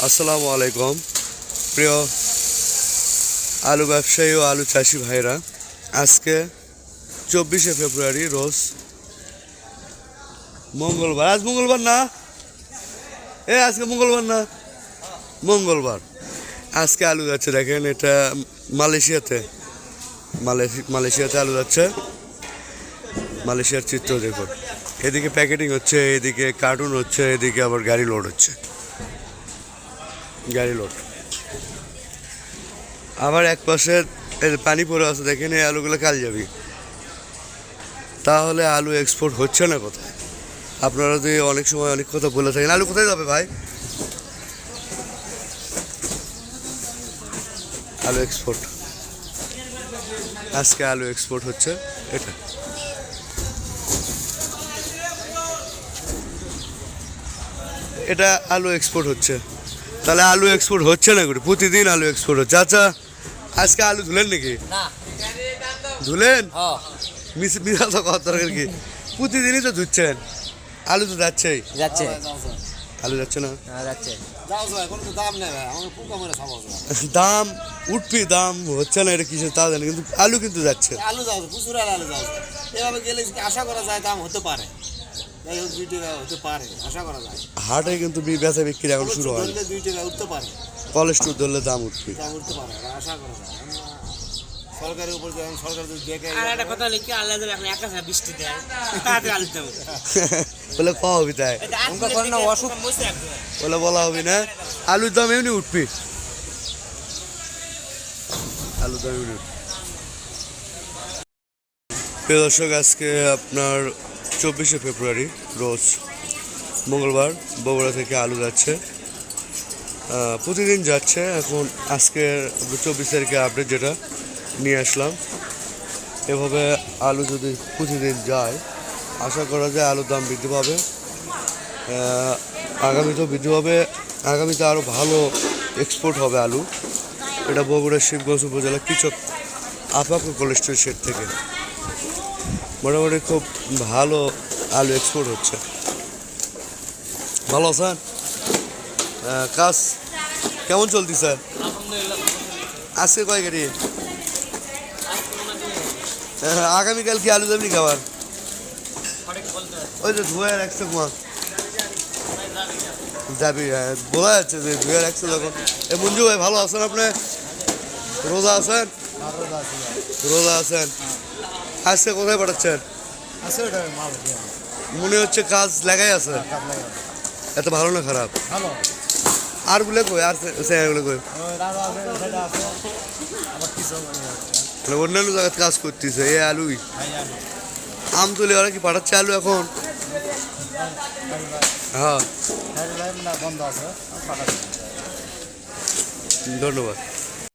আসসালামু আলাইকুম প্রিয় আলু ব্যবসায়ী ও আলু চাষি ভাইরা, আজকে 24শে ফেব্রুয়ারি রোজ মঙ্গলবার। আজ মঙ্গলবার না? আজকে মঙ্গলবার না, মঙ্গলবার। আজকে আলু যাচ্ছে, দেখেন এটা মালয়েশিয়াতে আলু যাচ্ছে। মালয়েশিয়ার চিত্র দেখুন, এদিকে প্যাকেটিং হচ্ছে, এদিকে কার্টুন হচ্ছে, এদিকে আবার গাড়ি লোড হচ্ছে, গাড়ি লোড। আবার এক পাশে পানি পড়ে আছে, দেখেন এই আলুগুলো কাল যাবি। তাহলে আলু এক্সপোর্ট হচ্ছে না কোথায়? আপনারা যদি অনেক সময় অনেক কথা বলে থাকেন, আলু কোথায় যাবে ভাই? আলু এক্সপোর্ট, আজকে আলু এক্সপোর্ট হচ্ছে। এটা আলু এক্সপোর্ট হচ্ছে। তাহলে আলু এক্সপোর্ট হচ্ছে না করে, প্রতিদিন আলু এক্সপোর্ট হচ্ছে। আচ্ছা, আজকে আলু ধুলেন নাকি? ধুলেন? মিশা তো কত দরকার কি, প্রতিদিনই তো ধুচ্ছেন। আলু তো যাচ্ছেই, আলু যাচ্ছে না, দাম উঠবি, দাম হচ্ছে না, এটা কিসের তা জানি, কিন্তু আলু কিন্তু যাচ্ছে। আলু যাচ্ছে, প্রচুর আলু যাচ্ছে। এভাবে গেলে আশা করা যায় দাম হতে পারে, হতে পারে, আশা করা যায়। হাটে কিন্তু বেচা বিক্রি এখন শুরু হয়, 2 টাকা উঠতে পারে, কোলেস্ট্রল ধরলে দাম উঠবে, উঠতে পারে, আশা করা যায়। সরকারের উপর যখন সরকার যদি দেখে, আর একটা কথা হলো কি, আল্লাহ যদি এখন একা বৃষ্টি দেয় তাতে আলু দাম বলে পাওয়া হবি, তাই বলে বলা হবি না, আলুর দাম এমনি উঠবি, আলুর দাম এমনি উঠবি। প্রিয় দর্শক, আজকে আপনার 24শে ফেব্রুয়ারি রোজ মঙ্গলবার, বগুড়া থেকে আলু যাচ্ছে, প্রতিদিন যাচ্ছে। এখন আজকে 24 তারিখে আপডেট যেটা নিয়ে আসলাম, এভাবে আলু যদি প্রতিদিন যায়, আশা করা যায় আলুর দাম বৃদ্ধি পাবে, আগামীতেও বৃদ্ধি হবে, আগামীতে আরও ভালো এক্সপোর্ট হবে আলু। এটা বগুড়ার শিবগঞ্জ উপজেলা কিচক আপাকো কোলেস্ট্রল শেড থেকে মোটামুটি খুব ভালো আলু এক্সপোর্ট হচ্ছে। ভালো আছেন? কাজ কেমন চলতেছে? আজকে কয় গাড়ি? আগামীকাল কি আলু যাবি খাবার? ওই যে ধুয়ে রাখছে কুয়া যাবি, বলা যাচ্ছে যে ধুয়ে রাখছে যখন। মঞ্জু ভাই ভালো আছেন আপনি? রোজা আছেন? রোজা আছেন। আজকে কোথায় পাঠাচ্ছেন? মনে হচ্ছে কাজ লাগাই আছে, এত ভালো না খারাপ? আর গুলো কই, আর গুলো কই, অন্যান্য জায়গায় কাজ করতেছে। এই আলুই আমতলি ওরা কি পাঠাচ্ছে আলু এখন? হ্যাঁ, ধন্যবাদ।